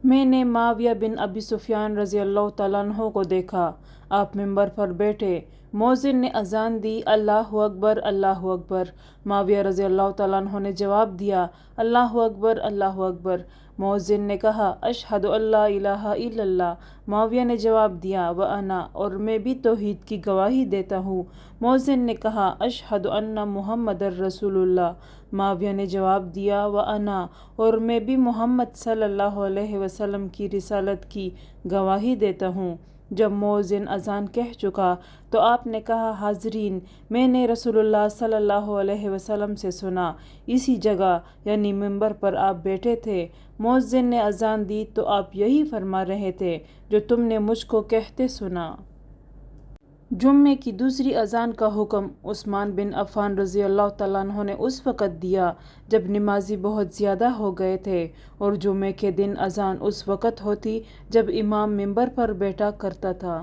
میں نے معاویہ بن ابی سفیان رضی اللہ تعالیٰ عنہ کو دیکھا، آپ ممبر پر بیٹھے، مؤذن نے اذان دی، اللہ اکبر اللہ اکبر۔ معاویہ رضی اللہ تعالیٰ عنہ نے جواب دیا، اللہ اکبر اللہ اکبر۔ مؤذن نے کہا، اشہد ان لا الہ الا اللہ۔ معاویہ نے جواب دیا، وانا، اور میں بھی توحید کی گواہی دیتا ہوں۔ مؤذن نے کہا، اشہد ان محمد رسول اللہ۔ معاویہ نے جواب دیا، وانا، اور میں بھی محمد صلی اللہ علیہ وسلم کی رسالت کی گواہی دیتا ہوں۔ جب مؤذن اذان کہہ چکا تو آپ نے کہا، حاضرین، میں نے رسول اللہ صلی اللہ علیہ وسلم سے سنا، اسی جگہ یعنی ممبر پر آپ بیٹھے تھے، مؤذن نے اذان دی تو آپ یہی فرما رہے تھے جو تم نے مجھ کو کہتے سنا۔ جمعے کی دوسری اذان کا حکم عثمان بن عفان رضی اللہ تعالیٰ عنہ نے اس وقت دیا جب نمازی بہت زیادہ ہو گئے تھے، اور جمعے کے دن اذان اس وقت ہوتی جب امام ممبر پر بیٹھا کرتا تھا۔